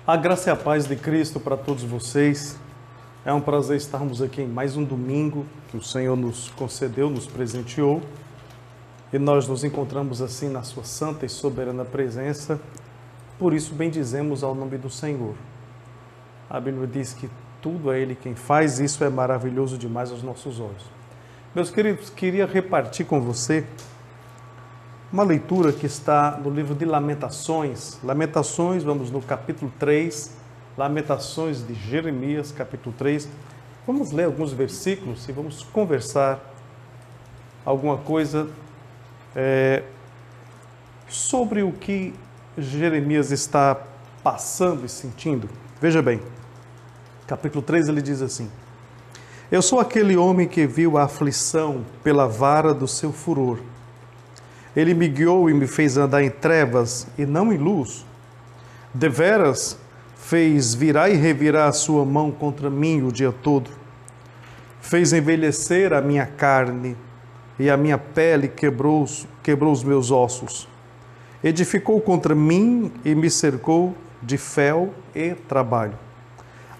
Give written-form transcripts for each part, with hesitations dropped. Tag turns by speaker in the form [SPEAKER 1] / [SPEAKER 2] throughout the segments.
[SPEAKER 1] A graça e a paz de Cristo para todos vocês. É um prazer estarmos aqui em mais um domingo que o Senhor nos concedeu, nos presenteou. E nós nos encontramos assim na sua santa e soberana presença. Por isso bendizemos ao nome do Senhor. A Bíblia diz que tudo é Ele quem faz, isso é maravilhoso demais aos nossos olhos. Meus queridos, queria repartir com você uma leitura que está no livro de Lamentações. Lamentações, vamos no capítulo 3, Lamentações de Jeremias, capítulo 3. Vamos ler alguns versículos e vamos conversar alguma coisa sobre o que Jeremias está passando e sentindo. Veja bem, capítulo 3 ele diz assim: Eu sou aquele homem que viu a aflição pela vara do seu furor. Ele me guiou e me fez andar em trevas e não em luz. Deveras fez virar e revirar a sua mão contra mim o dia todo. Fez envelhecer a minha carne e a minha pele quebrou os meus ossos. Edificou contra mim e me cercou de fel e trabalho.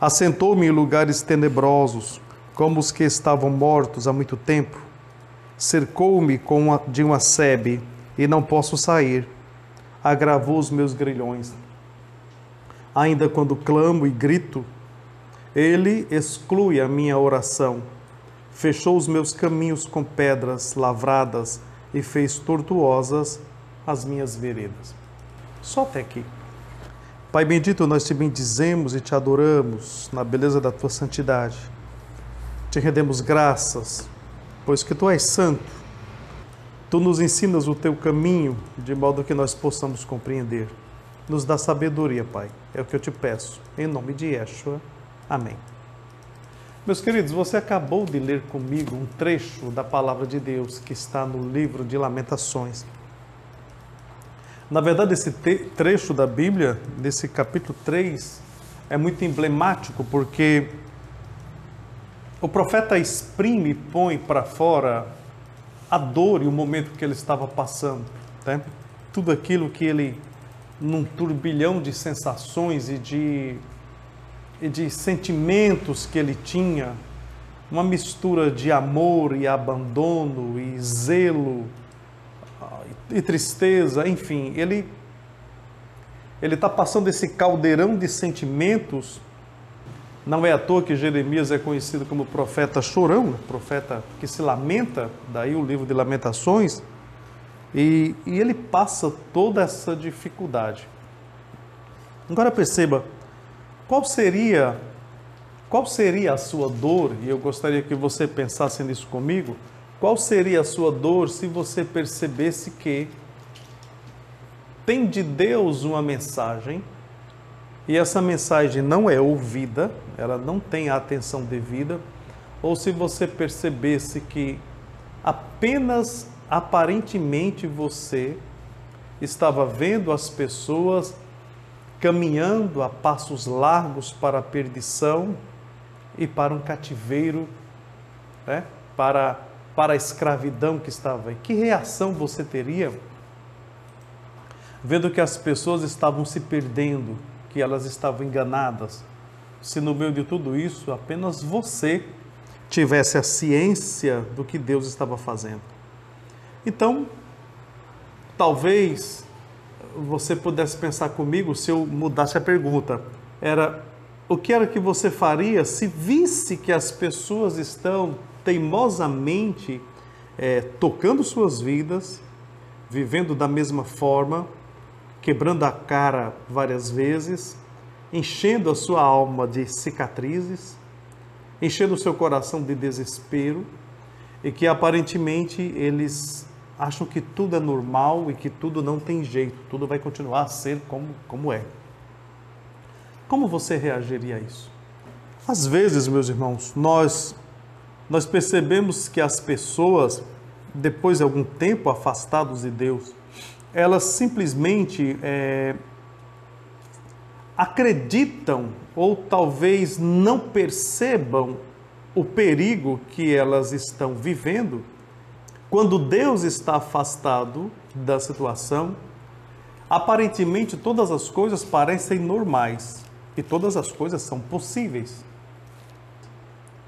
[SPEAKER 1] Assentou-me em lugares tenebrosos, como os que estavam mortos há muito tempo. Cercou-me de uma sebe e não posso sair. Agravou os meus grilhões. Ainda quando clamo e grito, ele exclui a minha oração. Fechou os meus caminhos com pedras lavradas e fez tortuosas as minhas veredas. Só até aqui. Pai bendito, nós te bendizemos e te adoramos na beleza da tua santidade. Te rendemos graças, pois que tu és santo. Tu nos ensinas o teu caminho, de modo que nós possamos compreender. Nos dá sabedoria, Pai. É o que eu te peço. Em nome de Yeshua. Amém. Meus queridos, você acabou de ler comigo um trecho da palavra de Deus que está no livro de Lamentações. Na verdade, esse trecho da Bíblia, desse capítulo 3, é muito emblemático porque o profeta exprime e põe para fora a dor e o momento que ele estava passando, né? Tudo aquilo que ele, num turbilhão de sensações e de sentimentos que ele tinha, uma mistura de amor e abandono e zelo e tristeza, enfim, ele está passando esse caldeirão de sentimentos. Não é à toa que Jeremias é conhecido como profeta chorão, profeta que se lamenta, daí o livro de Lamentações, e ele passa toda essa dificuldade. Agora perceba, qual seria a sua dor, e eu gostaria que você pensasse nisso comigo, qual seria a sua dor se você percebesse que tem de Deus uma mensagem, e essa mensagem não é ouvida, ela não tem a atenção devida, ou se você percebesse que apenas aparentemente você estava vendo as pessoas caminhando a passos largos para a perdição e para um cativeiro, né? para a escravidão que estava aí. Que reação você teria vendo que as pessoas estavam se perdendo, que elas estavam enganadas, se no meio de tudo isso apenas você tivesse a ciência do que Deus estava fazendo? Então, talvez você pudesse pensar comigo, se eu mudasse a pergunta, o que era que você faria se visse que as pessoas estão teimosamente tocando suas vidas, vivendo da mesma forma, quebrando a cara várias vezes, enchendo a sua alma de cicatrizes, enchendo o seu coração de desespero, e que aparentemente eles acham que tudo é normal e que tudo não tem jeito, tudo vai continuar a ser como é. Como você reagiria a isso? Às vezes, meus irmãos, nós percebemos que as pessoas, depois de algum tempo afastados de Deus, elas simplesmente acreditam ou talvez não percebam o perigo que elas estão vivendo. Quando Deus está afastado da situação, aparentemente todas as coisas parecem normais. E todas as coisas são possíveis.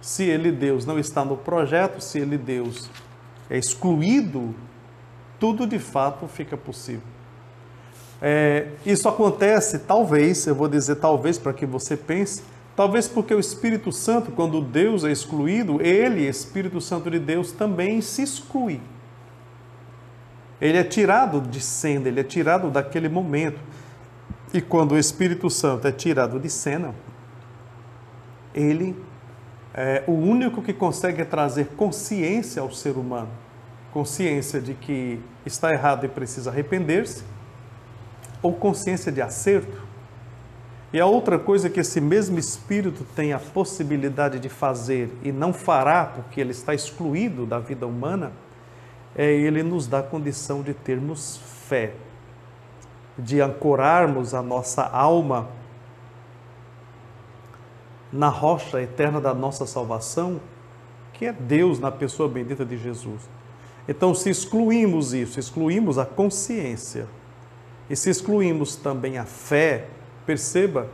[SPEAKER 1] Se ele, Deus, não está no projeto, se ele, Deus, é excluído, tudo de fato fica possível. Isso acontece, talvez, eu vou dizer talvez para que você pense, talvez porque o Espírito Santo, quando Deus é excluído, ele, Espírito Santo de Deus, também se exclui. Ele é tirado de cena, ele é tirado daquele momento. E quando o Espírito Santo é tirado de cena, ele é o único que consegue trazer consciência ao ser humano. Consciência de que está errado e precisa arrepender-se, ou consciência de acerto. E a outra coisa que esse mesmo Espírito tem a possibilidade de fazer e não fará porque ele está excluído da vida humana, ele nos dá a condição de termos fé, de ancorarmos a nossa alma na rocha eterna da nossa salvação, que é Deus na pessoa bendita de Jesus. Então, se excluímos isso, excluímos a consciência, e se excluímos também a fé, perceba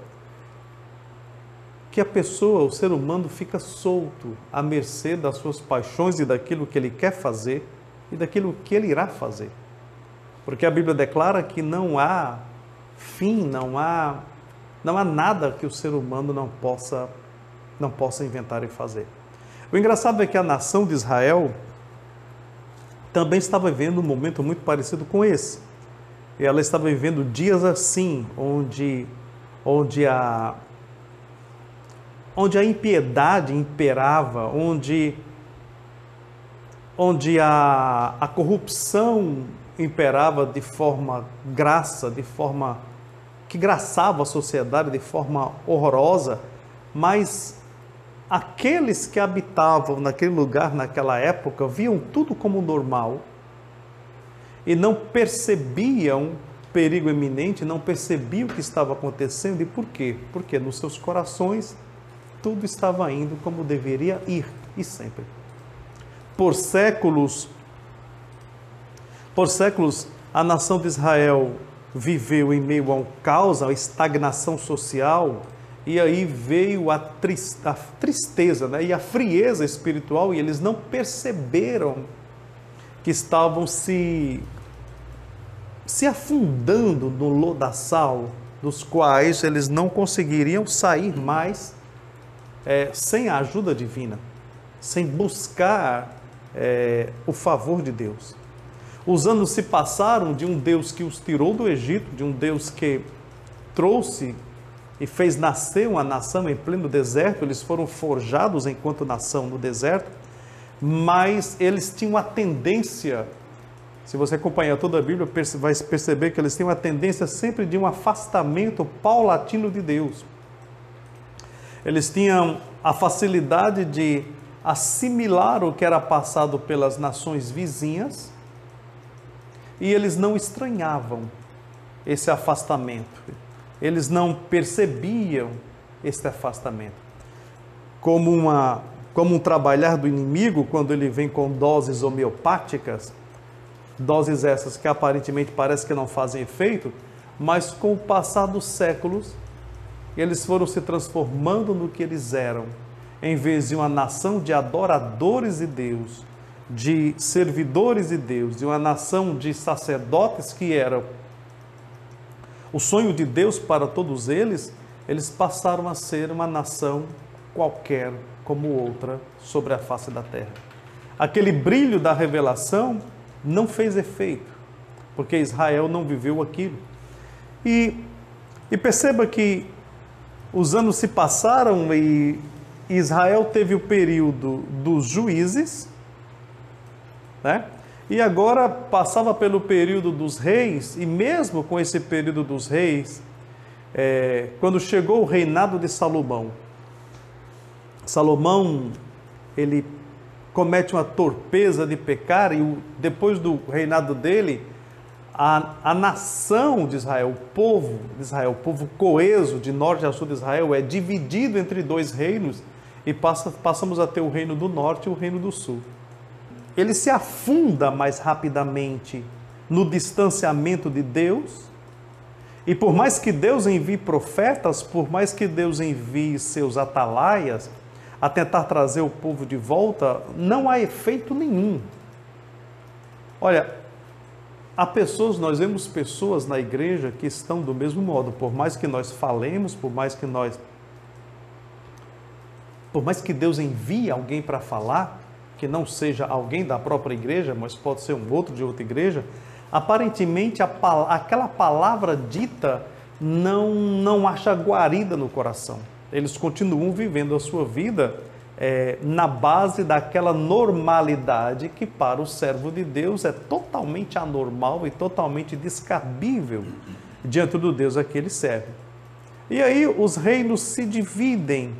[SPEAKER 1] que a pessoa, o ser humano, fica solto à mercê das suas paixões e daquilo que ele quer fazer e daquilo que ele irá fazer. Porque a Bíblia declara que não há fim, não há nada que o ser humano não possa inventar e fazer. O engraçado é que a nação de Israel também estava vivendo um momento muito parecido com esse. E ela estava vivendo dias assim, onde a impiedade imperava, onde a corrupção imperava de forma grassa, de forma que graçava a sociedade de forma horrorosa, mas aqueles que habitavam naquele lugar, naquela época, viam tudo como normal e não percebiam perigo iminente, não percebiam o que estava acontecendo. E por quê? Porque nos seus corações tudo estava indo como deveria ir, e sempre. Por séculos, a nação de Israel viveu em meio a um caos, a estagnação social, e aí veio a tristeza, né? E a frieza espiritual, e eles não perceberam que estavam se afundando no lodaçal, dos quais eles não conseguiriam sair mais sem a ajuda divina, sem buscar o favor de Deus. Os anos se passaram de um Deus que os tirou do Egito, de um Deus que trouxe e fez nascer uma nação em pleno deserto. Eles foram forjados enquanto nação no deserto, mas eles tinham a tendência, se você acompanhar toda a Bíblia, vai perceber que eles têm uma tendência sempre de um afastamento paulatino de Deus. Eles tinham a facilidade de assimilar o que era passado pelas nações vizinhas, e eles não estranhavam esse afastamento, eles não percebiam esse afastamento como um trabalhar do inimigo quando ele vem com doses homeopáticas, doses essas que aparentemente parece que não fazem efeito, mas com o passar dos séculos eles foram se transformando no que eles eram. Em vez de uma nação de adoradores de Deus, de servidores de Deus, de uma nação de sacerdotes que eram o sonho de Deus para todos eles, eles passaram a ser uma nação qualquer como outra sobre a face da terra. Aquele brilho da revelação não fez efeito, porque Israel não viveu aquilo. E perceba que os anos se passaram e Israel teve o período dos juízes, né? E agora passava pelo período dos reis, e mesmo com esse período dos reis, quando chegou o reinado de Salomão, ele comete uma torpeza de pecar, e depois do reinado dele, a nação de Israel, o povo de Israel, o povo coeso de norte a sul de Israel, é dividido entre dois reinos, e passamos a ter o reino do norte e o reino do sul. Ele se afunda mais rapidamente no distanciamento de Deus, E por mais que Deus envie profetas, por mais que Deus envie seus atalaias a tentar trazer o povo de volta, não há efeito nenhum. Olha, nós vemos pessoas na igreja que estão do mesmo modo, por mais que nós falemos, por mais que Deus envie alguém para falar, que não seja alguém da própria igreja, mas pode ser um outro de outra igreja, aparentemente aquela palavra dita não acha guarida no coração. Eles continuam vivendo a sua vida na base daquela normalidade que para o servo de Deus é totalmente anormal e totalmente descabível diante do Deus a que ele serve. E aí os reinos se dividem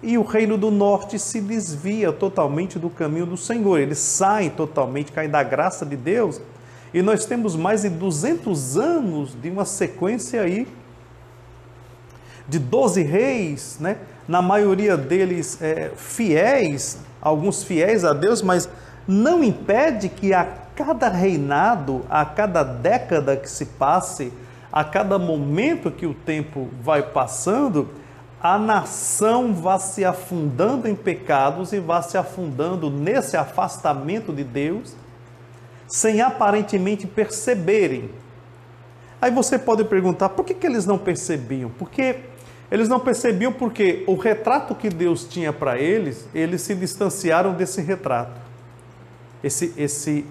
[SPEAKER 1] e o reino do norte se desvia totalmente do caminho do Senhor. Eles saem totalmente, caem da graça de Deus. E nós temos mais de 200 anos de uma sequência aí de 12 reis, né? Na maioria deles fiéis, alguns fiéis a Deus, mas não impede que a cada reinado, a cada década que se passe, a cada momento que o tempo vai passando, a nação vá se afundando em pecados e vá se afundando nesse afastamento de Deus, sem aparentemente perceberem. Aí você pode perguntar, por que eles não percebiam? Porque eles não percebiam porque o retrato que Deus tinha para eles se distanciaram desse retrato. Esse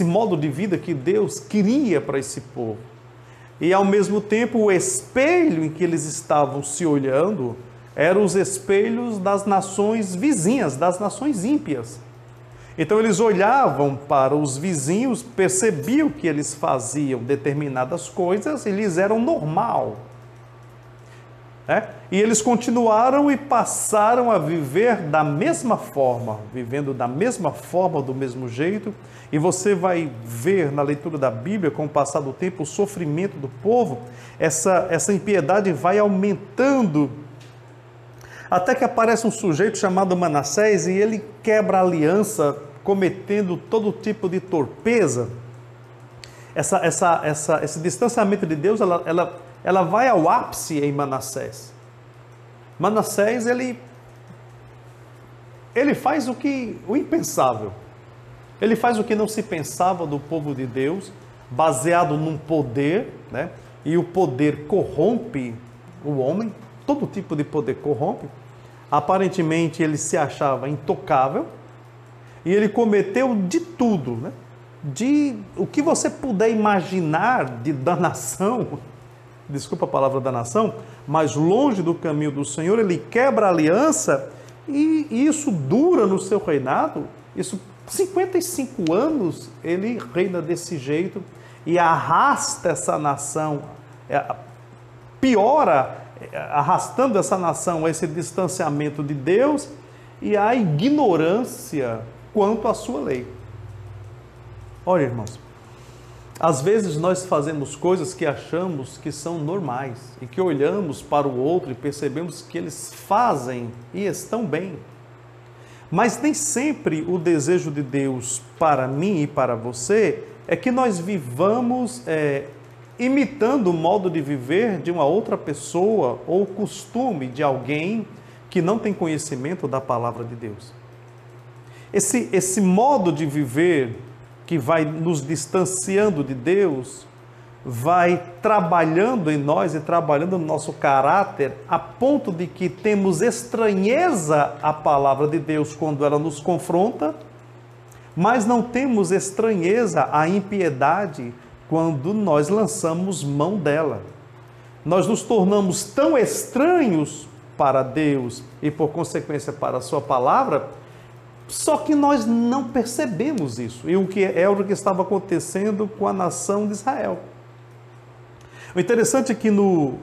[SPEAKER 1] modo de vida que Deus queria para esse povo. E ao mesmo tempo o espelho em que eles estavam se olhando eram os espelhos das nações vizinhas, das nações ímpias. Então eles olhavam para os vizinhos, percebiam que eles faziam determinadas coisas e lhes eram normal. E eles continuaram e passaram a viver da mesma forma, vivendo da mesma forma, do mesmo jeito. E você vai ver na leitura da Bíblia, com o passar do tempo, o sofrimento do povo, essa impiedade vai aumentando, até que aparece um sujeito chamado Manassés e ele quebra a aliança, cometendo todo tipo de torpeza. Esse distanciamento de Deus, ela vai ao ápice em Manassés. Manassés, ele faz o impensável. Ele faz o que não se pensava do povo de Deus, baseado num poder, né? E o poder corrompe o homem, todo tipo de poder corrompe. Aparentemente ele se achava intocável e ele cometeu de tudo, né? De o que você puder imaginar de danação, desculpa a palavra danação, mas longe do caminho do Senhor. Ele quebra a aliança e isso dura no seu reinado. 55 anos ele reina desse jeito e arrasta essa nação, piora, arrastando essa nação a esse distanciamento de Deus e a ignorância quanto à sua lei. Olha, irmãos, às vezes nós fazemos coisas que achamos que são normais e que olhamos para o outro e percebemos que eles fazem e estão bem. Mas nem sempre o desejo de Deus para mim e para você é que nós vivamos imitando o modo de viver de uma outra pessoa ou o costume de alguém que não tem conhecimento da palavra de Deus. Esse modo de viver que vai nos distanciando de Deus, vai trabalhando em nós e trabalhando no nosso caráter, a ponto de que temos estranheza à palavra de Deus quando ela nos confronta, mas não temos estranheza à impiedade quando nós lançamos mão dela. Nós nos tornamos tão estranhos para Deus e, por consequência, para a sua palavra, só que nós não percebemos isso. E o que estava acontecendo com a nação de Israel. O interessante é que no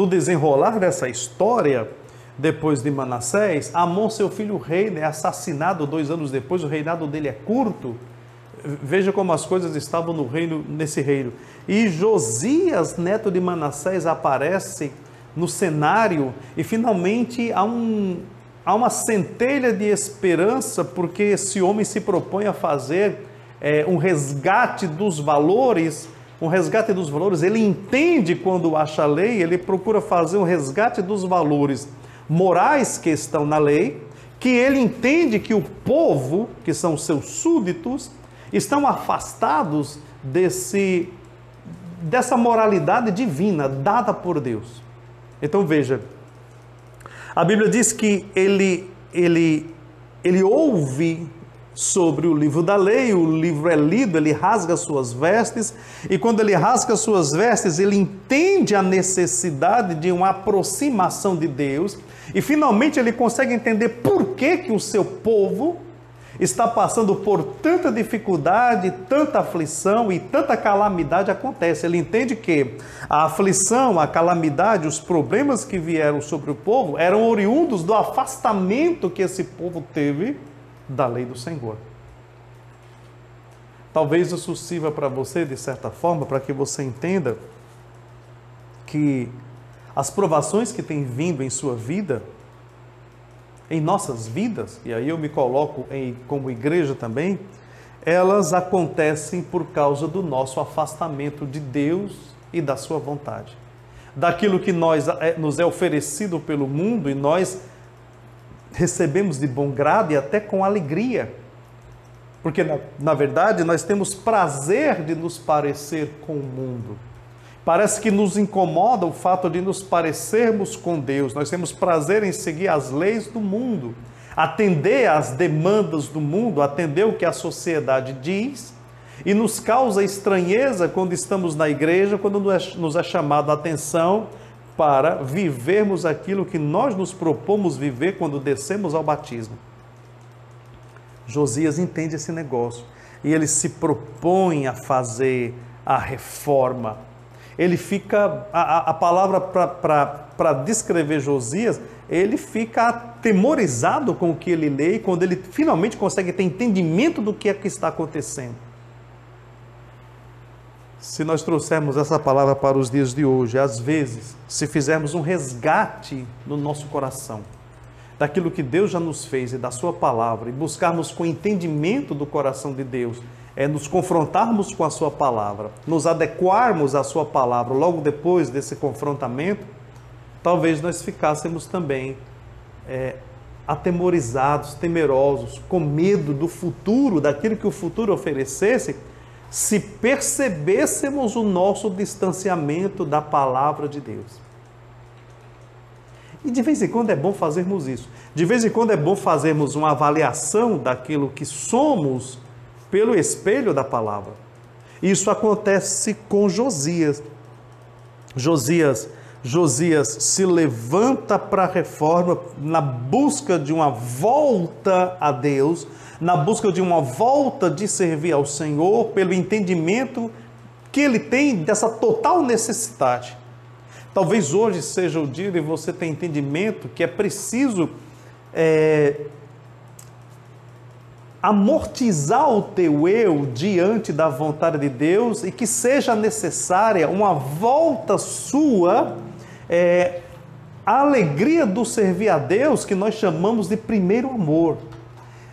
[SPEAKER 1] desenrolar dessa história, depois de Manassés, Amon, seu filho rei, é assassinado 2 anos depois. O reinado dele é curto. Veja como as coisas estavam nesse reino. E Josias, neto de Manassés, aparece no cenário e finalmente há uma centelha de esperança, porque esse homem se propõe a fazer um resgate dos valores, um resgate dos valores. Ele entende quando acha a lei, ele procura fazer um resgate dos valores morais que estão na lei, que ele entende que o povo, que são seus súditos, estão afastados dessa moralidade divina dada por Deus. Então veja, a Bíblia diz que ele ouve sobre o livro da lei, o livro é lido, ele rasga suas vestes, e quando ele rasga suas vestes, ele entende a necessidade de uma aproximação de Deus, e finalmente ele consegue entender por que o seu povo está passando por tanta dificuldade, tanta aflição e tanta calamidade acontece. Ele entende que a aflição, a calamidade, os problemas que vieram sobre o povo eram oriundos do afastamento que esse povo teve da lei do Senhor. Talvez isso sirva para você, de certa forma, para que você entenda que as provações que têm vindo em sua vida, em nossas vidas, e aí eu me coloco como igreja também, elas acontecem por causa do nosso afastamento de Deus e da sua vontade. Daquilo que nos é oferecido pelo mundo e nós recebemos de bom grado e até com alegria. Porque, na verdade, nós temos prazer de nos parecer com o mundo. Parece que nos incomoda o fato de nos parecermos com Deus. Nós temos prazer em seguir as leis do mundo, atender às demandas do mundo, atender o que a sociedade diz, e nos causa estranheza quando estamos na igreja, quando nos é chamado a atenção para vivermos aquilo que nós nos propomos viver quando descemos ao batismo. Josias entende esse negócio e ele se propõe a fazer a reforma. Ele fica, a palavra para descrever Josias, ele fica atemorizado com o que ele lê, quando ele finalmente consegue ter entendimento do que é que está acontecendo. Se nós trouxermos essa palavra para os dias de hoje, às vezes, se fizermos um resgate no nosso coração, daquilo que Deus já nos fez e da sua palavra, e buscarmos com entendimento do coração de Deus, nos confrontarmos com a sua palavra, nos adequarmos à sua palavra logo depois desse confrontamento, talvez nós ficássemos também atemorizados, temerosos, com medo do futuro, daquilo que o futuro oferecesse, se percebêssemos o nosso distanciamento da palavra de Deus. E de vez em quando é bom fazermos isso. De vez em quando é bom fazermos uma avaliação daquilo que somos pelo espelho da palavra. Isso acontece com Josias. Josias se levanta para a reforma na busca de uma volta a Deus, na busca de uma volta de servir ao Senhor, pelo entendimento que ele tem dessa total necessidade. Talvez hoje seja o dia de você ter entendimento que é preciso amortizar o teu eu diante da vontade de Deus e que seja necessária uma volta sua, a alegria do servir a Deus, que nós chamamos de primeiro amor,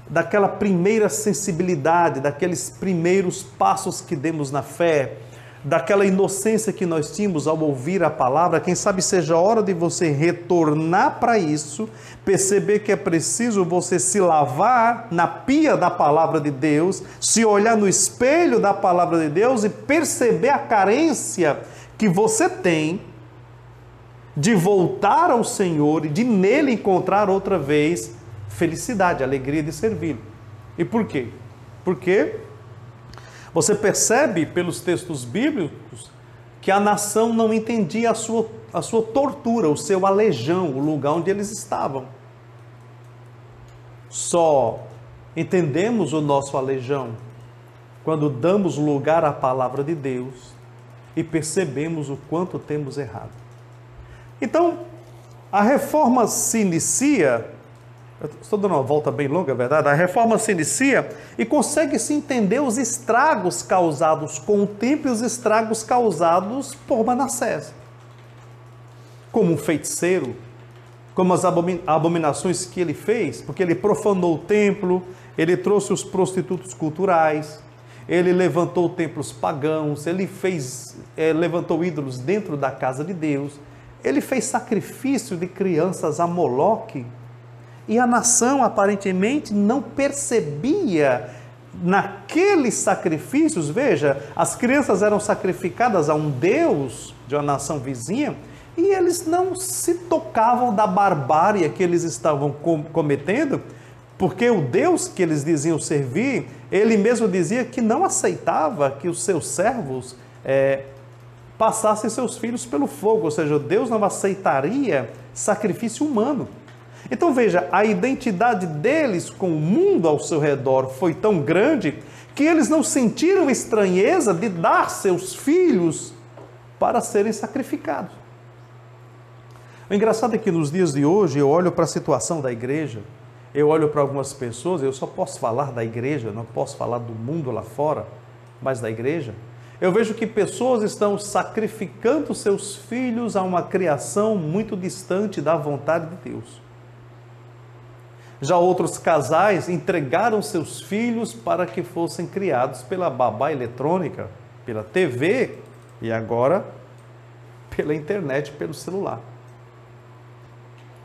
[SPEAKER 1] daquela primeira sensibilidade, daqueles primeiros passos que demos na fé, daquela inocência que nós tínhamos ao ouvir a palavra. Quem sabe seja a hora de você retornar para isso, perceber que é preciso você se lavar na pia da palavra de Deus, se olhar no espelho da palavra de Deus e perceber a carência que você tem de voltar ao Senhor e de nele encontrar outra vez felicidade, alegria de servi-lo. E por quê? Porque você percebe pelos textos bíblicos que a nação não entendia a sua tortura, o seu aleijão, o lugar onde eles estavam. Só entendemos o nosso aleijão quando damos lugar à palavra de Deus e percebemos o quanto temos errado. Então, a reforma se inicia. Estou dando uma volta bem longa, é verdade? A reforma se inicia e consegue-se entender os estragos causados com o tempo e os estragos causados por Manassés. Como um feiticeiro, como as abominações que ele fez, porque ele profanou o templo, ele trouxe os prostitutos culturais, ele levantou templos pagãos, ele levantou ídolos dentro da casa de Deus, ele fez sacrifício de crianças a Moloque, e a nação aparentemente não percebia naqueles sacrifícios. Veja, as crianças eram sacrificadas a um deus de uma nação vizinha, e eles não se tocavam da barbárie que eles estavam cometendo, porque o Deus que eles diziam servir, ele mesmo dizia que não aceitava que os seus servos passassem seus filhos pelo fogo, ou seja, Deus não aceitaria sacrifício humano. Então veja, a identidade deles com o mundo ao seu redor foi tão grande que eles não sentiram estranheza de dar seus filhos para serem sacrificados. O engraçado é que nos dias de hoje eu olho para a situação da igreja, eu olho para algumas pessoas, eu só posso falar da igreja, não posso falar do mundo lá fora, mas da igreja. Eu vejo que pessoas estão sacrificando seus filhos a uma criação muito distante da vontade de Deus. Já outros casais entregaram seus filhos para que fossem criados pela babá eletrônica, pela TV e agora pela internet, pelo celular.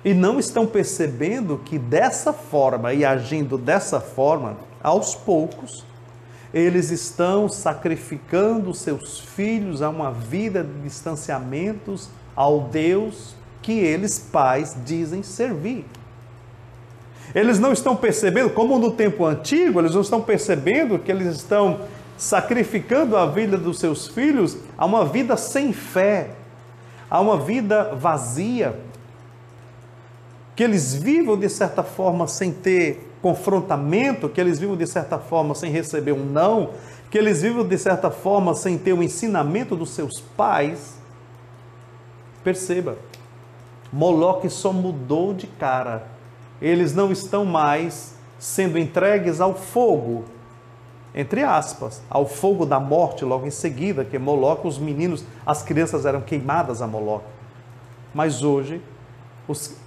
[SPEAKER 1] E não estão percebendo que dessa forma e agindo dessa forma, aos poucos, eles estão sacrificando seus filhos a uma vida de distanciamentos ao Deus que eles, pais, dizem servir. Eles não estão percebendo, como no tempo antigo, eles não estão percebendo que eles estão sacrificando a vida dos seus filhos a uma vida sem fé, a uma vida vazia, que eles vivam de certa forma sem ter confrontamento, que eles vivam de certa forma sem receber um não, que eles vivam de certa forma sem ter o ensinamento dos seus pais. Perceba, Moloque só mudou de cara. Eles não estão mais sendo entregues ao fogo, entre aspas, ao fogo da morte logo em seguida, que Moloque, os meninos, as crianças eram queimadas a Moloque. Mas hoje,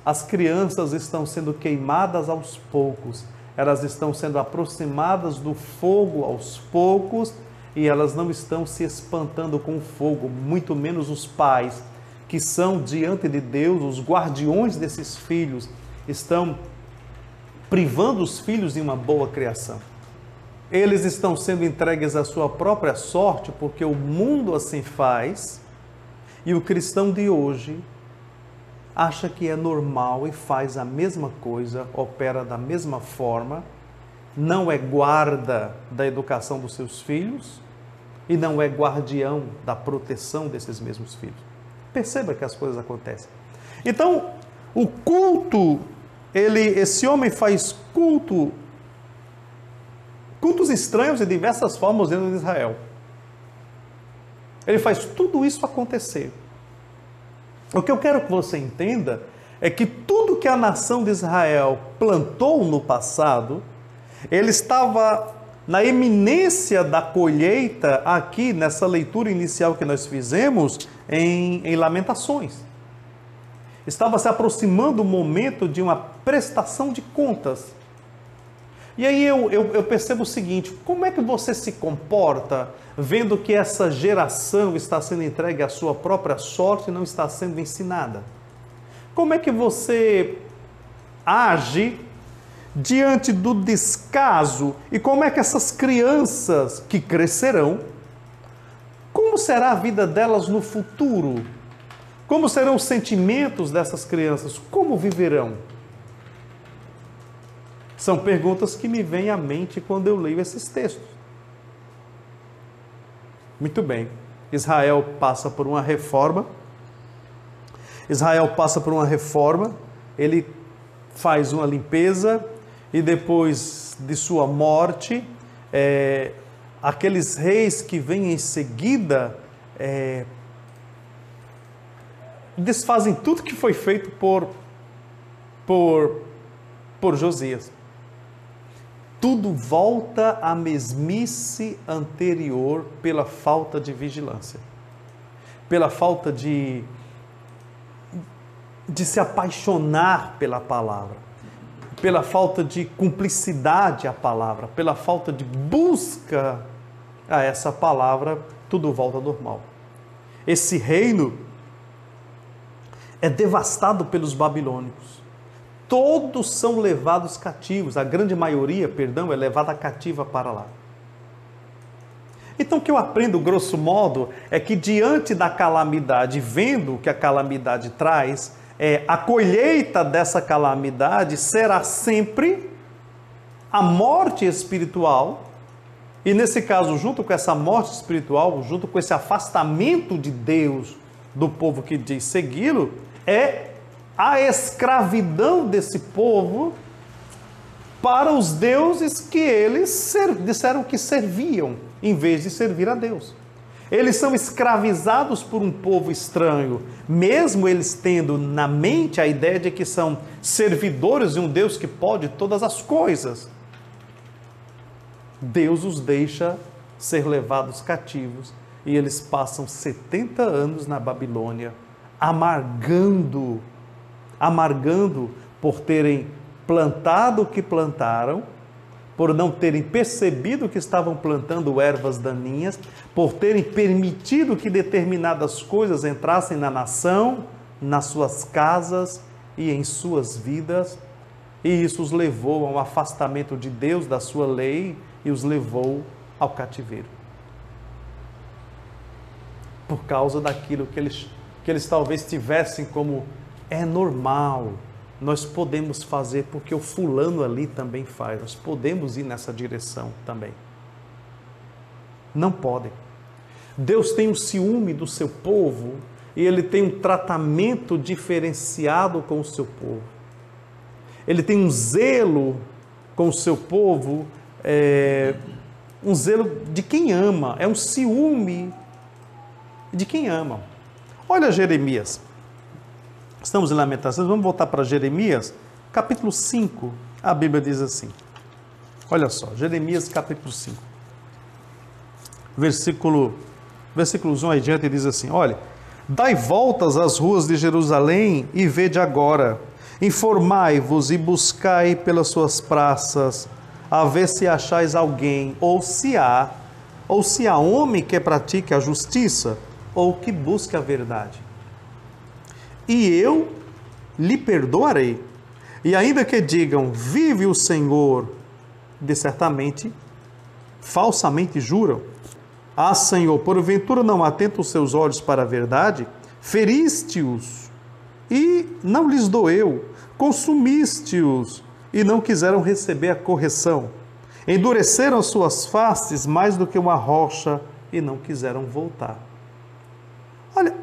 [SPEAKER 1] as crianças estão sendo queimadas aos poucos, elas estão sendo aproximadas do fogo aos poucos e elas não estão se espantando com o fogo, muito menos os pais, que são diante de Deus, os guardiões desses filhos, estão privando os filhos de uma boa criação. Eles estão sendo entregues à sua própria sorte, porque o mundo assim faz, e o cristão de hoje acha que é normal e faz a mesma coisa, opera da mesma forma, não é guarda da educação dos seus filhos e não é guardião da proteção desses mesmos filhos. Perceba que as coisas acontecem. Então, o culto, esse homem faz cultos estranhos de diversas formas dentro de Israel. Ele faz tudo isso acontecer. O que eu quero que você entenda é que tudo que a nação de Israel plantou no passado, ele estava na iminência da colheita aqui nessa leitura inicial que nós fizemos em Lamentações. Estava se aproximando o momento de uma prestação de contas. E aí eu percebo o seguinte: como é que você se comporta vendo que essa geração está sendo entregue à sua própria sorte e não está sendo ensinada? Como é que você age diante do descaso? E como é que essas crianças que crescerão, como será a vida delas no futuro? Como serão os sentimentos dessas crianças? Como viverão? São perguntas que me vêm à mente quando eu leio esses textos. Muito bem, Israel passa por uma reforma. Ele faz uma limpeza e depois de sua morte, aqueles reis que vêm em seguida desfazem tudo que foi feito por Josias. Tudo volta à mesmice anterior pela falta de vigilância, pela falta de se apaixonar pela palavra, pela falta de cumplicidade à palavra, pela falta de busca a essa palavra, tudo volta ao normal. Esse reino é devastado pelos babilônicos. Todos são levados cativos, a grande maioria, perdão, é levada cativa para lá. Então o que eu aprendo, grosso modo, é que diante da calamidade, vendo o que a calamidade traz, a colheita dessa calamidade será sempre a morte espiritual, e nesse caso, junto com essa morte espiritual, junto com esse afastamento de Deus do povo que diz segui-lo, é a escravidão desse povo para os deuses que eles disseram que serviam, em vez de servir a Deus. Eles são escravizados por um povo estranho, mesmo eles tendo na mente a ideia de que são servidores de um Deus que pode todas as coisas. Deus os deixa ser levados cativos e eles passam 70 anos na Babilônia, amargando por terem plantado o que plantaram, por não terem percebido que estavam plantando ervas daninhas, por terem permitido que determinadas coisas entrassem na nação, nas suas casas e em suas vidas, e isso os levou ao afastamento de Deus, da sua lei, e os levou ao cativeiro. Por causa daquilo que eles talvez tivessem como é normal, nós podemos fazer porque o fulano ali também faz, nós podemos ir nessa direção também. Não podem. Deus tem um ciúme do seu povo e Ele tem um tratamento diferenciado com o seu povo. Ele tem um zelo com o seu povo, um zelo de quem ama, é um ciúme de quem ama. Olha Jeremias. Estamos em Lamentações, vamos voltar para Jeremias, capítulo 5, a Bíblia diz assim, olha só, Jeremias capítulo 5, versículos 1 adiante diz assim, olha, dai voltas às ruas de Jerusalém e vede agora, informai-vos e buscai pelas suas praças, a ver se achais alguém, ou se há homem que pratique a justiça, ou que busque a verdade. E eu lhe perdoarei. E ainda que digam, vive o Senhor, de certamente, falsamente juram. Ah, Senhor, porventura não atenta os seus olhos para a verdade? Feriste-os e não lhes doeu. Consumiste-os e não quiseram receber a correção. Endureceram as suas faces mais do que uma rocha e não quiseram voltar. Olha,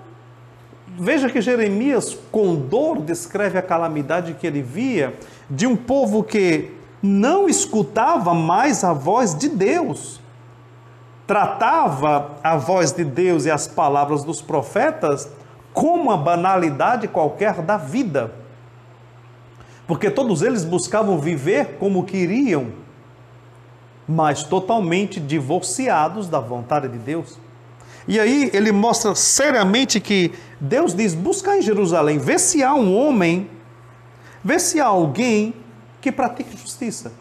[SPEAKER 1] veja que Jeremias, com dor, descreve a calamidade que ele via de um povo que não escutava mais a voz de Deus. Tratava a voz de Deus e as palavras dos profetas como uma banalidade qualquer da vida. Porque todos eles buscavam viver como queriam, mas totalmente divorciados da vontade de Deus. E aí ele mostra seriamente que Deus diz, busca em Jerusalém, vê se há um homem, vê se há alguém que pratique justiça.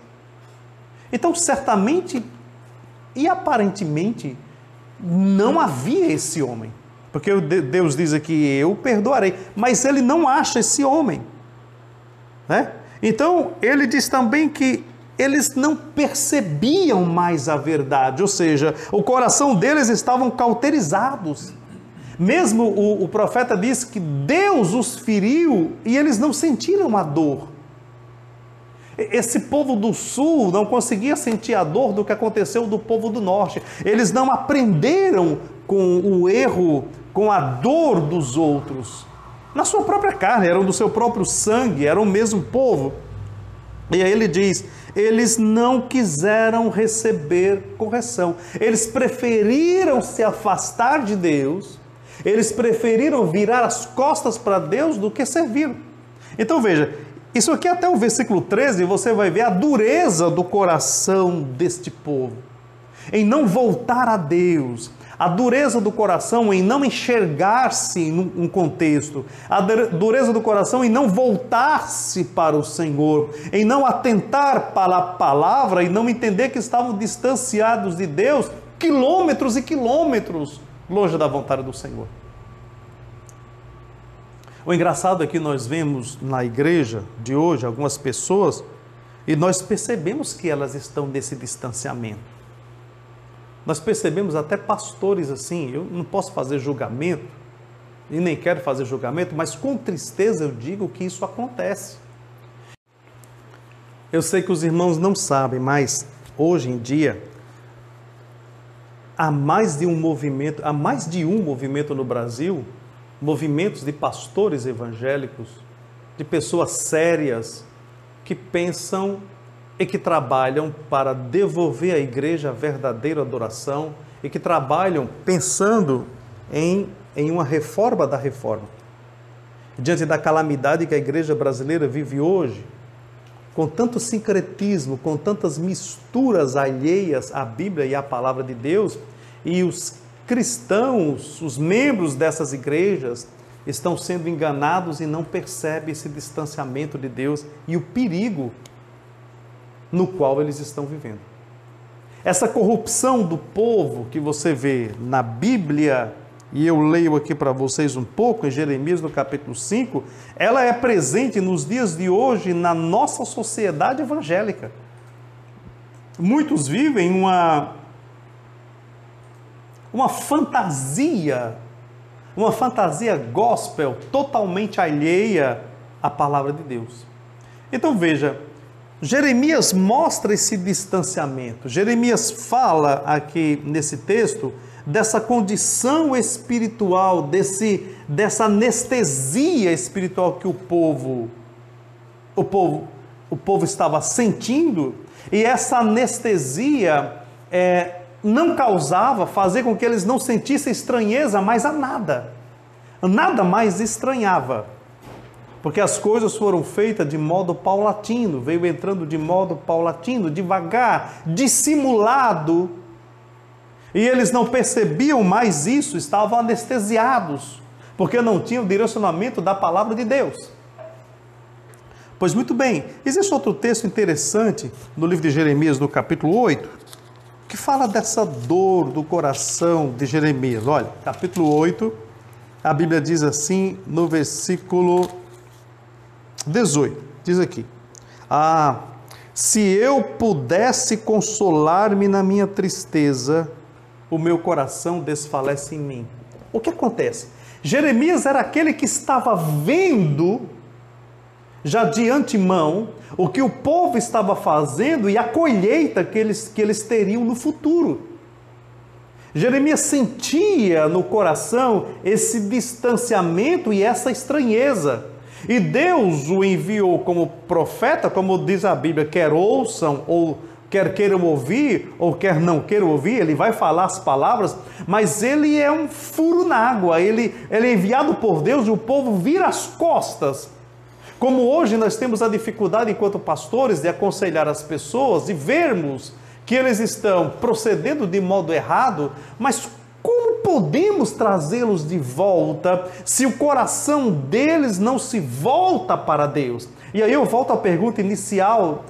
[SPEAKER 1] Então, certamente e aparentemente não havia esse homem. Porque Deus diz aqui, eu perdoarei, mas ele não acha esse homem. Né? Então, ele diz também que eles não percebiam mais a verdade, ou seja, o coração deles estavam cauterizados. Mesmo o profeta diz que Deus os feriu e eles não sentiram a dor. Esse povo do sul não conseguia sentir a dor do que aconteceu do povo do norte. Eles não aprenderam com o erro, com a dor dos outros. Na sua própria carne, eram do seu próprio sangue, eram o mesmo povo. E aí ele diz, eles não quiseram receber correção. Eles preferiram se afastar de Deus, eles preferiram virar as costas para Deus do que servir. Então veja, isso aqui até o versículo 13, você vai ver a dureza do coração deste povo, em não voltar a Deus, a dureza do coração em não enxergar-se num contexto, a dureza do coração em não voltar-se para o Senhor, em não atentar para a palavra e não entender que estavam distanciados de Deus, quilômetros e quilômetros longe da vontade do Senhor. O engraçado é que nós vemos na igreja de hoje algumas pessoas e nós percebemos que elas estão nesse distanciamento. Nós percebemos até pastores assim, eu não posso fazer julgamento e nem quero fazer julgamento, mas com tristeza eu digo que isso acontece. Eu sei que os irmãos não sabem, mas hoje em dia há mais de um movimento no Brasil, movimentos de pastores evangélicos, de pessoas sérias que pensam e que trabalham para devolver à igreja a verdadeira adoração e que trabalham pensando em uma reforma da reforma. Diante da calamidade que a igreja brasileira vive hoje, com tanto sincretismo, com tantas misturas alheias à Bíblia e à palavra de Deus, e os cristãos, os membros dessas igrejas, estão sendo enganados e não percebem esse distanciamento de Deus e o perigo no qual eles estão vivendo. Essa corrupção do povo que você vê na Bíblia, e eu leio aqui para vocês um pouco, em Jeremias, no capítulo 5, ela é presente nos dias de hoje na nossa sociedade evangélica. Muitos vivem uma fantasia gospel totalmente alheia à palavra de Deus. Então veja, Jeremias mostra esse distanciamento. Jeremias fala aqui nesse texto dessa condição espiritual, dessa anestesia espiritual que o povo estava sentindo, e essa anestesia não causava, fazer com que eles não sentissem estranheza mais a nada. Nada mais estranhava. Porque as coisas foram feitas de modo paulatino, veio entrando de modo paulatino, devagar, dissimulado. E eles não percebiam mais isso, estavam anestesiados, porque não tinham o direcionamento da palavra de Deus. Pois muito bem, existe outro texto interessante no livro de Jeremias, no capítulo 8, que fala dessa dor do coração de Jeremias. Olha, capítulo 8, a Bíblia diz assim, no versículo 18, diz aqui: se eu pudesse consolar-me na minha tristeza, o meu coração desfalece em mim. O que acontece? Jeremias era aquele que estava vendo, já de antemão, o que o povo estava fazendo e a colheita que eles teriam no futuro. Jeremias sentia no coração esse distanciamento e essa estranheza. E Deus o enviou como profeta, como diz a Bíblia, quer ouçam ou quer queiram ouvir, ou quer não queiram ouvir, ele vai falar as palavras, mas ele é um furo na água, ele é enviado por Deus e o povo vira as costas. Como hoje nós temos a dificuldade, enquanto pastores, de aconselhar as pessoas e vermos que eles estão procedendo de modo errado, mas como podemos trazê-los de volta se o coração deles não se volta para Deus? E aí eu volto à pergunta inicial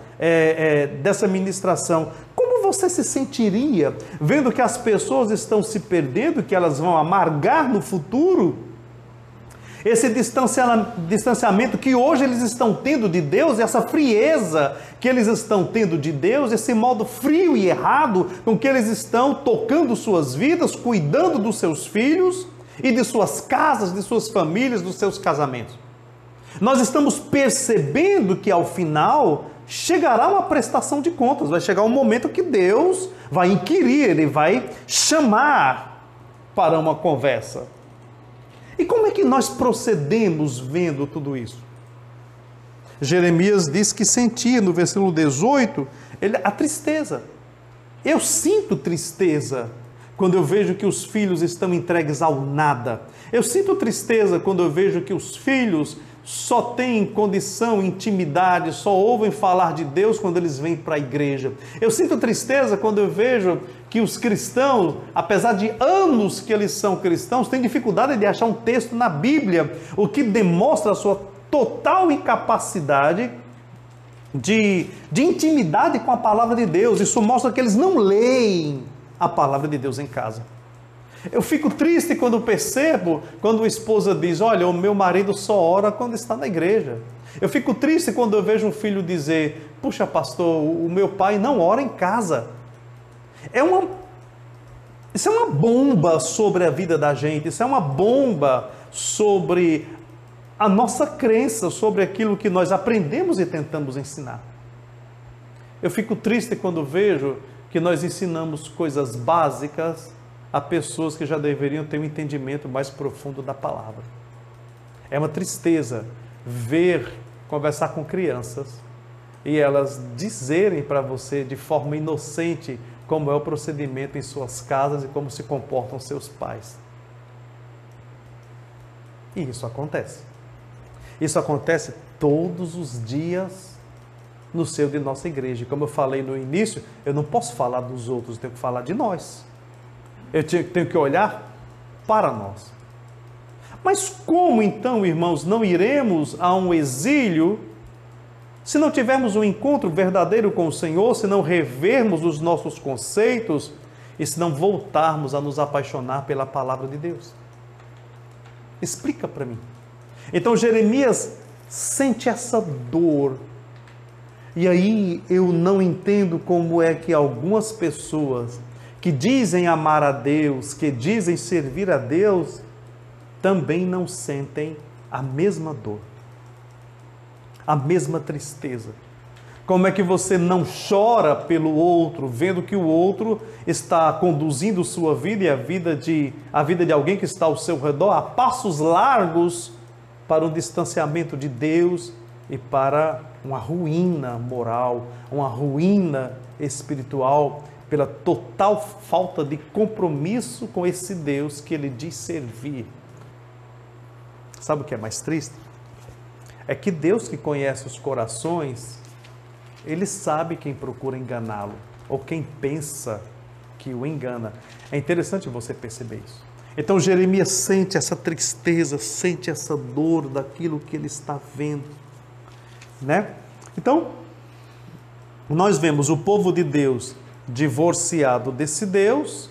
[SPEAKER 1] dessa ministração: como você se sentiria vendo que as pessoas estão se perdendo, que elas vão amargar no futuro? Esse distanciamento que hoje eles estão tendo de Deus, essa frieza que eles estão tendo de Deus, esse modo frio e errado com que eles estão tocando suas vidas, cuidando dos seus filhos e de suas casas, de suas famílias, dos seus casamentos. Nós estamos percebendo que ao final chegará uma prestação de contas, vai chegar um momento que Deus vai inquirir, Ele vai chamar para uma conversa. E como é que nós procedemos vendo tudo isso? Jeremias diz que sentia, no versículo 18, a tristeza. Eu sinto tristeza quando eu vejo que os filhos estão entregues ao nada. Eu sinto tristeza quando eu vejo que os filhos só têm condição, intimidade, só ouvem falar de Deus quando eles vêm para a igreja. Eu sinto tristeza quando eu vejo que os cristãos, apesar de anos que eles são cristãos, têm dificuldade de achar um texto na Bíblia, o que demonstra a sua total incapacidade de intimidade com a palavra de Deus. Isso mostra que eles não leem a palavra de Deus em casa. Eu fico triste quando percebo, quando a esposa diz, olha, o meu marido só ora quando está na igreja. Eu fico triste quando eu vejo um filho dizer, puxa pastor, o meu pai não ora em casa. Isso é uma bomba sobre a vida da gente, isso é uma bomba sobre a nossa crença, sobre aquilo que nós aprendemos e tentamos ensinar. Eu fico triste quando vejo que nós ensinamos coisas básicas a pessoas que já deveriam ter um entendimento mais profundo da palavra. É uma tristeza conversar com crianças e elas dizerem para você de forma inocente como é o procedimento em suas casas e como se comportam seus pais. E isso acontece. Isso acontece todos os dias no seio de nossa igreja. Como eu falei no início, eu não posso falar dos outros, eu tenho que falar de nós. Eu tenho que olhar para nós. Mas como então, irmãos, não iremos a um exílio se não tivermos um encontro verdadeiro com o Senhor, se não revermos os nossos conceitos e se não voltarmos a nos apaixonar pela palavra de Deus? Explica para mim. Então Jeremias sente essa dor. E aí eu não entendo como é que algumas pessoas que dizem amar a Deus, que dizem servir a Deus, também não sentem a mesma dor, a mesma tristeza. Como é que você não chora pelo outro, vendo que o outro está conduzindo sua vida e a vida de alguém que está ao seu redor a passos largos para um distanciamento de Deus e para uma ruína moral, uma ruína espiritual, pela total falta de compromisso com esse Deus que ele diz servir. Sabe o que é mais triste? É que Deus, que conhece os corações, ele sabe quem procura enganá-lo ou quem pensa que o engana. É interessante você perceber isso. Então Jeremias sente essa tristeza, sente essa dor daquilo que ele está vendo, né? Então, nós vemos o povo de Deus divorciado desse Deus,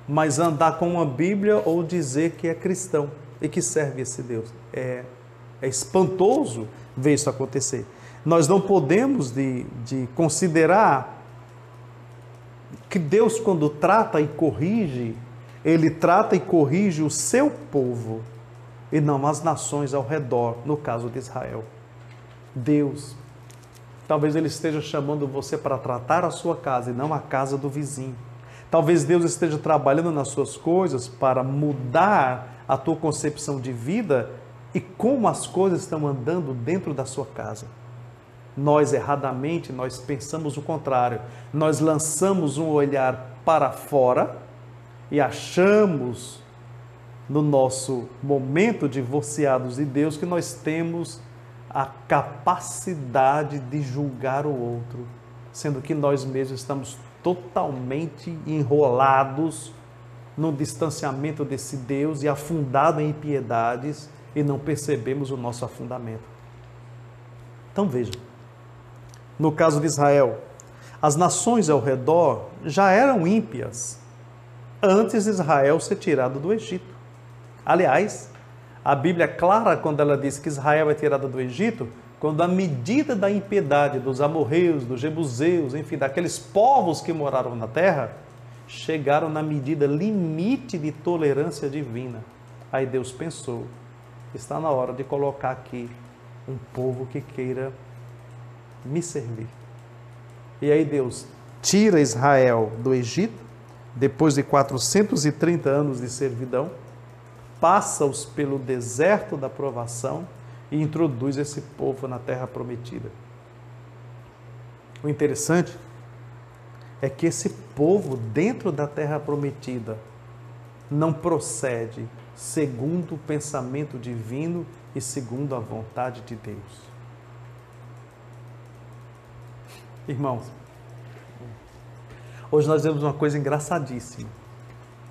[SPEAKER 1] mas andar com uma Bíblia ou dizer que é cristão e que serve esse Deus. É espantoso ver isso acontecer. Nós não podemos de considerar que Deus, quando trata e corrige, ele trata e corrige o seu povo e não as nações ao redor, no caso de Israel. Deus, talvez ele esteja chamando você para tratar a sua casa e não a casa do vizinho. Talvez Deus esteja trabalhando nas suas coisas para mudar a tua concepção de vida e como as coisas estão andando dentro da sua casa. Nós, erradamente, nós pensamos o contrário. Nós lançamos um olhar para fora e achamos, no nosso momento divorciados de Deus, que nós temos a capacidade de julgar o outro, sendo que nós mesmos estamos totalmente enrolados no distanciamento desse Deus e afundados em impiedades e não percebemos o nosso afundamento. Então veja, no caso de Israel, as nações ao redor já eram ímpias antes de Israel ser tirado do Egito. Aliás, a Bíblia é clara quando ela diz que Israel é tirada do Egito, quando a medida da impiedade dos amorreus, dos jebuseus, enfim, daqueles povos que moraram na terra, chegaram na medida limite de tolerância divina. Aí Deus pensou, está na hora de colocar aqui um povo que queira me servir. E aí Deus tira Israel do Egito, depois de 430 anos de servidão, passa-os pelo deserto da provação e introduz esse povo na terra prometida. O interessante é que esse povo dentro da terra prometida não procede segundo o pensamento divino e segundo a vontade de Deus. Irmãos, hoje nós vemos uma coisa engraçadíssima,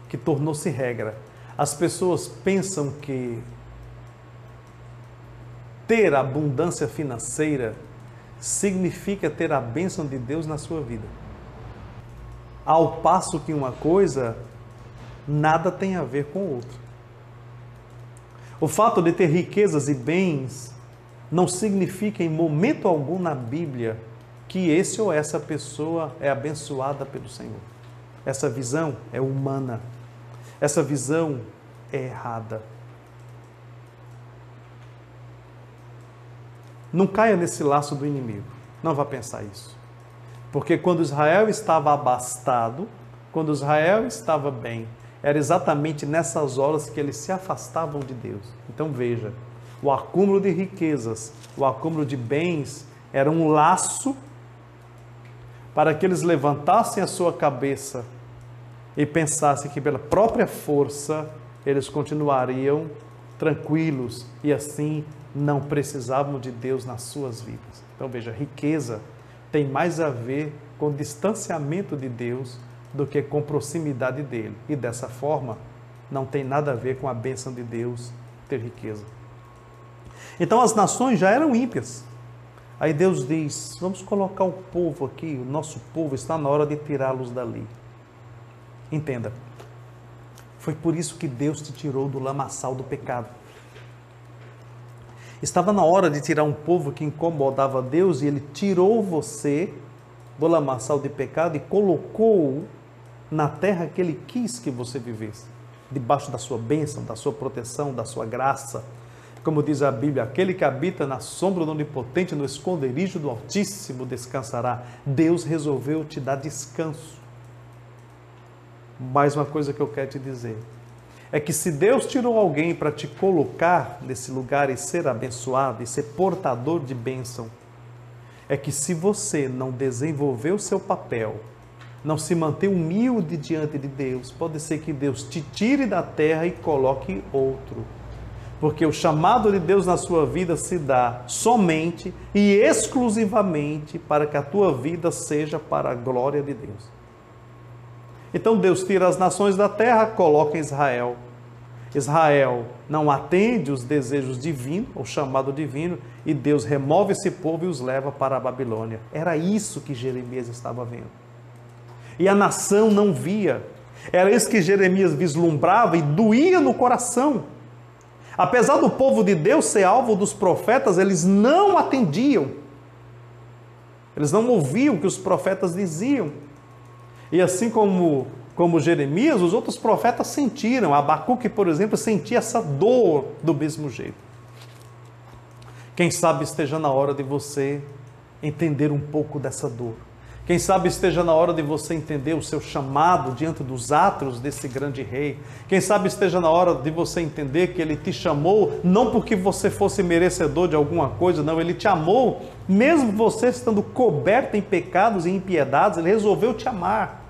[SPEAKER 1] que tornou-se regra. As pessoas pensam que ter abundância financeira significa ter a bênção de Deus na sua vida. ao passo que uma coisa nada tem a ver com outra. O fato de ter riquezas e bens não significa em momento algum na Bíblia que esse ou essa pessoa é abençoada pelo Senhor. Essa visão é humana. Essa visão é errada. Não caia nesse laço do inimigo. Não vá pensar isso. Porque quando Israel estava abastado, quando Israel estava bem, era exatamente nessas horas que eles se afastavam de Deus. Então veja, o acúmulo de riquezas, o acúmulo de bens, era um laço para que eles levantassem a sua cabeça e pensassem que pela própria força eles continuariam tranquilos e assim não precisavam de Deus nas suas vidas. Então veja, riqueza tem mais a ver com distanciamento de Deus do que com proximidade dele. E dessa forma, não tem nada a ver com a bênção de Deus ter riqueza. Então as nações já eram ímpias. Aí Deus diz, vamos colocar o povo aqui, o nosso povo, está na hora de tirá-los dali. Entenda, foi por isso que Deus te tirou do lamaçal do pecado. Estava na hora de tirar um povo que incomodava Deus e Ele tirou você do lamaçal de pecado e colocou na terra que Ele quis que você vivesse, debaixo da sua bênção, da sua proteção, da sua graça. Como diz a Bíblia, aquele que habita na sombra do Onipotente, no esconderijo do Altíssimo descansará. Deus resolveu te dar descanso. Mais uma coisa que eu quero te dizer, é que se Deus tirou alguém para te colocar nesse lugar e ser abençoado, e ser portador de bênção, é que se você não desenvolver o seu papel, não se manter humilde diante de Deus, pode ser que Deus te tire da terra e coloque outro. Porque o chamado de Deus na sua vida se dá somente e exclusivamente para que a tua vida seja para a glória de Deus. Então Deus tira as nações da terra, coloca Israel. Israel não atende os desejos divinos, o chamado divino, e Deus remove esse povo e os leva para a Babilônia. Era isso que Jeremias estava vendo. E a nação não via. Era isso que Jeremias vislumbrava e doía no coração. Apesar do povo de Deus ser alvo dos profetas, eles não atendiam. Eles não ouviam o que os profetas diziam. E assim como Jeremias, os outros profetas sentiram. Abacuque, por exemplo, sentia essa dor do mesmo jeito. Quem sabe esteja na hora de você entender um pouco dessa dor. Quem sabe esteja na hora de você entender o seu chamado diante dos átrios desse grande rei. Quem sabe esteja na hora de você entender que Ele te chamou, não porque você fosse merecedor de alguma coisa, não. Ele te amou, mesmo você estando coberto em pecados e impiedades, Ele resolveu te amar.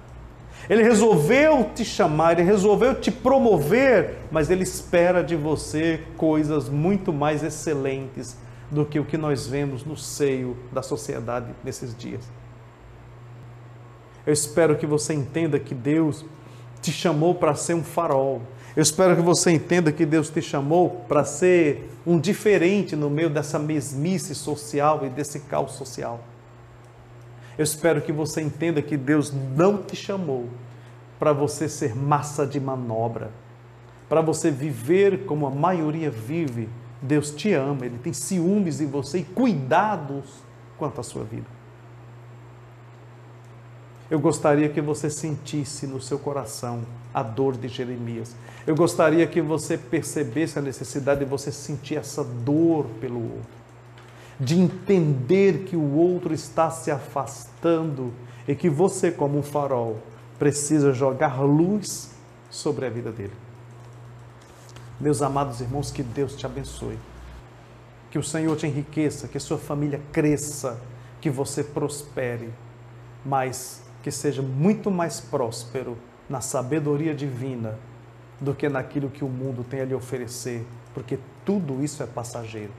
[SPEAKER 1] Ele resolveu te chamar, Ele resolveu te promover, mas Ele espera de você coisas muito mais excelentes do que o que nós vemos no seio da sociedade nesses dias. Eu espero que você entenda que Deus te chamou para ser um farol. Eu espero que você entenda que Deus te chamou para ser um diferente no meio dessa mesmice social e desse caos social. Eu espero que você entenda que Deus não te chamou para você ser massa de manobra, para você viver como a maioria vive. Deus te ama, Ele tem ciúmes de você e cuidados quanto à sua vida. Eu gostaria que você sentisse no seu coração a dor de Jeremias. Eu gostaria que você percebesse a necessidade de você sentir essa dor pelo outro. De entender que o outro está se afastando e que você, como um farol, precisa jogar luz sobre a vida dele. Meus amados irmãos, que Deus te abençoe. Que o Senhor te enriqueça, que sua família cresça, que você prospere, mas que seja muito mais próspero na sabedoria divina do que naquilo que o mundo tem a lhe oferecer, porque tudo isso é passageiro.